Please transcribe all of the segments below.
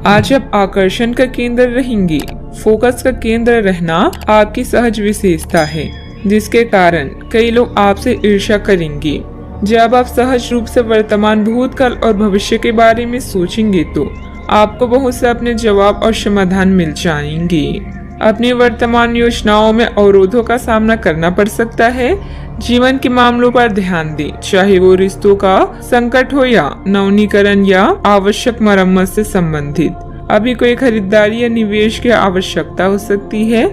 आज आप आकर्षण का केंद्र रहेंगी। फोकस का केंद्र रहना आपकी सहज विशेषता है, जिसके कारण कई लोग आपसे ईर्ष्या करेंगे। जब आप सहज रूप से वर्तमान, भूतकाल और भविष्य के बारे में सोचेंगे तो आपको बहुत से अपने जवाब और समाधान मिल जाएंगे। अपनी वर्तमान योजनाओं में अवरोधों का सामना करना पड़ सकता है। जीवन के मामलों पर ध्यान दें, चाहे वो रिश्तों का संकट हो या नवीनीकरण या आवश्यक मरम्मत से संबंधित। अभी कोई खरीदारी या निवेश की आवश्यकता हो सकती है।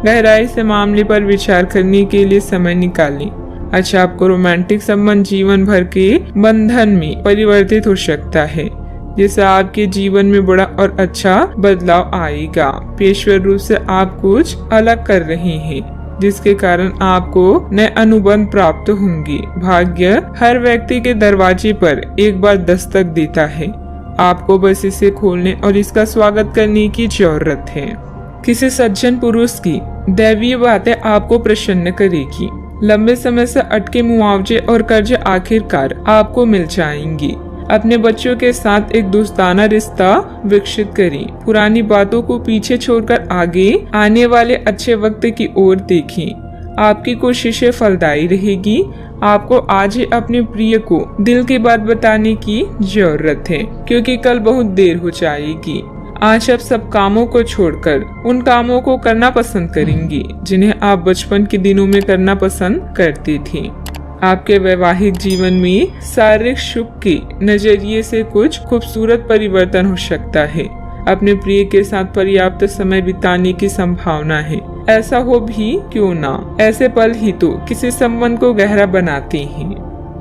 गहराई से मामले पर विचार करने के लिए समय निकालें। अच्छा, आपको रोमांटिक संबंध जीवन भर के बंधन में परिवर्तित हो सकता है, जिससे आपके जीवन में बड़ा और अच्छा बदलाव आएगा। पेशेवर रूप से आप कुछ अलग कर रहे हैं, जिसके कारण आपको नए अनुबंध प्राप्त होंगे। भाग्य हर व्यक्ति के दरवाजे पर एक बार दस्तक देता है। आपको बस इसे खोलने और इसका स्वागत करने की जरूरत है। किसी सज्जन पुरुष की दैवीय बातें आपको प्रसन्न करेगी। लंबे समय से अटके मुआवजे और कर्ज आखिरकार आपको मिल जाएंगे। अपने बच्चों के साथ एक दोस्ताना रिश्ता विकसित करें। पुरानी बातों को पीछे छोड़कर आगे आने वाले अच्छे वक्त की ओर देखें। आपकी कोशिशें फलदायी रहेगी। आपको आज ही अपने प्रिय को दिल की बात बताने की जरूरत है, क्योंकि कल बहुत देर हो जाएगी। आज आप सब कामों को छोड़कर उन कामों को करना पसंद करेंगी जिन्हें आप बचपन के दिनों में करना पसंद करती थी। आपके वैवाहिक जीवन में शारीरिक सुख के नजरिए से कुछ खूबसूरत परिवर्तन हो सकता है। अपने प्रिय के साथ पर्याप्त समय बिताने की संभावना है। ऐसा हो भी क्यों ना, ऐसे पल ही तो किसी संबंध को गहरा बनाते हैं।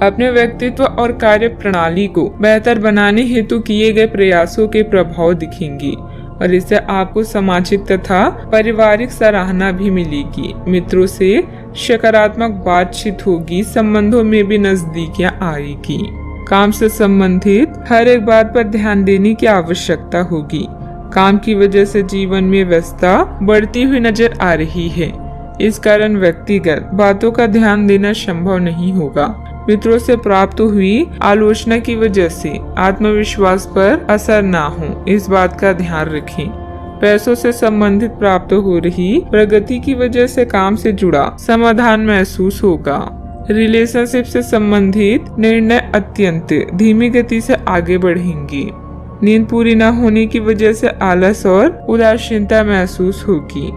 अपने व्यक्तित्व और कार्य प्रणाली को बेहतर बनाने हेतु किए गए प्रयासों के प्रभाव दिखेंगे और इससे आपको सामाजिक तथा पारिवारिक सराहना भी मिलेगी। मित्रों से सकारात्मक बातचीत होगी। संबंधों में भी नजदीकियां आएगी। काम से संबंधित हर एक बात पर ध्यान देने की आवश्यकता होगी। काम की वजह से जीवन में व्यस्तता बढ़ती हुई नजर आ रही है। इस कारण व्यक्तिगत बातों का ध्यान देना संभव नहीं होगा। मित्रों से प्राप्त हुई आलोचना की वजह से आत्मविश्वास पर असर ना हो, इस बात का ध्यान रखें। पैसों से संबंधित प्राप्त हो रही प्रगति की वजह से काम से जुड़ा समाधान महसूस होगा। रिलेशनशिप से संबंधित निर्णय अत्यंत धीमी गति से आगे बढ़ेंगे। नींद पूरी न होने की वजह से आलस और उदासीनता महसूस होगी।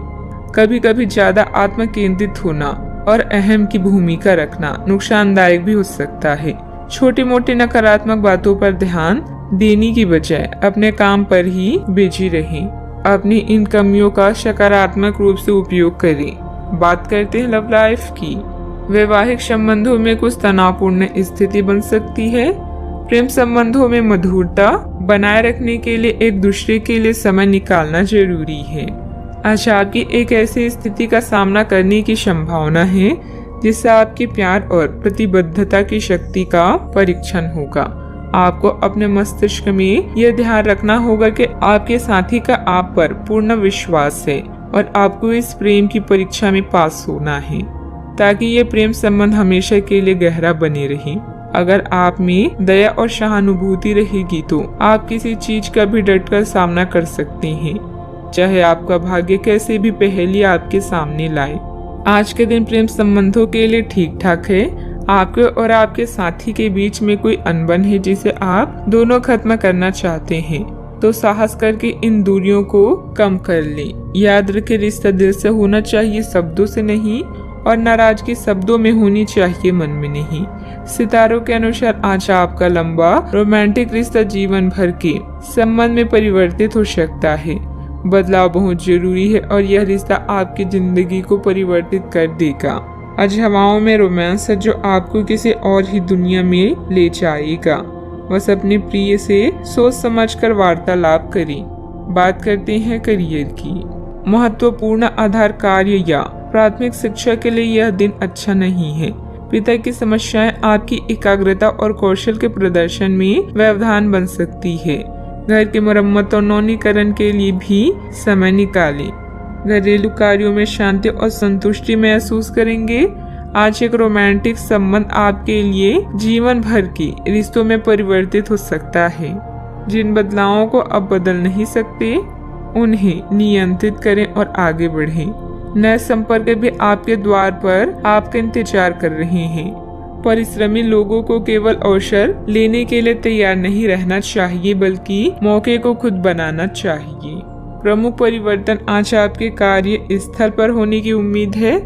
कभी कभी ज्यादा आत्म केंद्रित होना और अहम की भूमिका रखना नुकसानदायक भी हो सकता है। छोटी मोटी नकारात्मक बातों पर ध्यान देने की बजाय अपने काम पर ही बिजी रहें। अपनी इन कमियों का सकारात्मक रूप से उपयोग करें। बात करते हैं लव लाइफ की। वैवाहिक संबंधों में कुछ तनावपूर्ण स्थिति बन सकती है। प्रेम संबंधों में मधुरता बनाए रखने के लिए एक दूसरे के लिए समय निकालना जरूरी है। आज आपकी एक ऐसी स्थिति का सामना करने की संभावना है जिससे आपके प्यार और प्रतिबद्धता की शक्ति का परीक्षण होगा। आपको अपने मस्तिष्क में यह ध्यान रखना होगा कि आपके साथी का आप पर पूर्ण विश्वास है और आपको इस प्रेम की परीक्षा में पास होना है, ताकि ये प्रेम संबंध हमेशा के लिए गहरा बने रहे। अगर आप में दया और सहानुभूति रहेगी तो आप किसी चीज का भी डटकर सामना कर सकते हैं, चाहे आपका भाग्य कैसे भी पहेली आपके सामने लाए। आज के दिन प्रेम संबंधों के लिए ठीक ठाक है। आपके और आपके साथी के बीच में कोई अनबन है जिसे आप दोनों खत्म करना चाहते हैं, तो साहस करके इन दूरियों को कम कर लें। याद रखें, रिश्ता दिल से होना चाहिए, शब्दों से नहीं, और नाराजगी शब्दों में होनी चाहिए, मन में नहीं। सितारों के अनुसार आज आपका लंबा रोमांटिक रिश्ता जीवन भर के संबंध में परिवर्तित हो सकता है। बदलाव बहुत जरूरी है और यह रिश्ता आपकी जिंदगी को परिवर्तित कर देगा। आज हवाओं में रोमांस है जो आपको किसी और ही दुनिया में ले जाएगा। बस अपने प्रिय से सोच समझकर वार्तालाप करें। बात करते हैं करियर की। महत्वपूर्ण आधार कार्य या प्राथमिक शिक्षा के लिए यह दिन अच्छा नहीं है। पिता की समस्याएं आपकी एकाग्रता और कौशल के प्रदर्शन में व्यवधान बन सकती है। घर की मरम्मत और नवीनीकरण के लिए भी समय निकालें। घरेलू कार्यों में शांति और संतुष्टि महसूस करेंगे। आज एक रोमांटिक संबंध आपके लिए जीवन भर के रिश्तों में परिवर्तित हो सकता है। जिन बदलावों को अब बदल नहीं सकते उन्हें नियंत्रित करें और आगे बढ़ें। नए संपर्क भी आपके द्वार पर आपका इंतजार कर रहे हैं। परिश्रमी लोगों को केवल अवसर लेने के लिए तैयार नहीं रहना चाहिए, बल्कि मौके को खुद बनाना चाहिए। प्रमुख परिवर्तन आज आपके कार्य स्थल पर होने की उम्मीद है।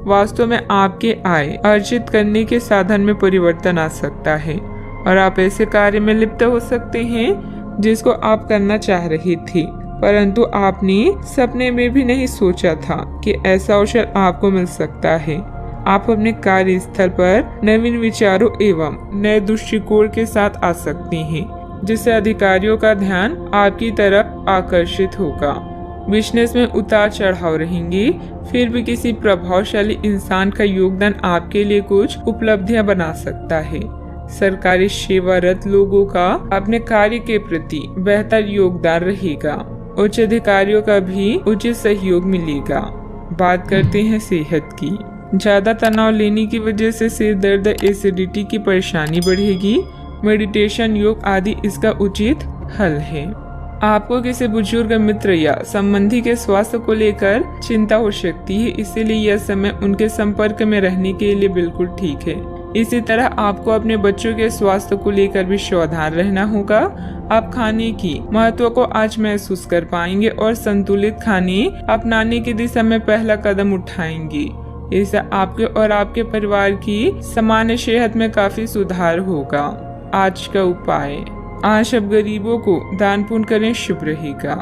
वास्तव में आपके आय अर्जित करने के साधन में परिवर्तन आ सकता है और आप ऐसे कार्य में लिप्त हो सकते हैं जिसको आप करना चाह रहे थे, परंतु आपने सपने में भी नहीं सोचा था कि ऐसा अवसर आपको मिल सकता है। आप अपने कार्य स्थल पर नवीन विचारों एवं नए दृष्टिकोण के साथ आ सकते हैं, जिससे अधिकारियों का ध्यान आपकी तरफ आकर्षित होगा। बिजनेस में उतार चढ़ाव रहेंगे, फिर भी किसी प्रभावशाली इंसान का योगदान आपके लिए कुछ उपलब्धियां बना सकता है। सरकारी सेवारत लोगों का अपने कार्य के प्रति बेहतर योगदान रहेगा। उच्च अधिकारियों का भी उचित सहयोग मिलेगा। बात करते हैं सेहत की। ज्यादा तनाव लेने की वजह से सिर दर्द, एसिडिटी की परेशानी बढ़ेगी। मेडिटेशन, योग आदि इसका उचित हल है। आपको किसी बुजुर्ग मित्र या संबंधी के स्वास्थ्य को लेकर चिंता हो सकती है, इसीलिए यह समय उनके संपर्क में रहने के लिए बिल्कुल ठीक है। इसी तरह आपको अपने बच्चों के स्वास्थ्य को लेकर भी सावधान रहना होगा। आप खाने की महत्व को आज महसूस कर पाएंगे और संतुलित खाने अपनाने की दिशा में पहला कदम उठाएंगे। इससे आपके और आपके परिवार की सामान्य सेहत में काफी सुधार होगा। आज का उपाय, आज अब गरीबों को दान पुण्य करें, शुभ रहेगा।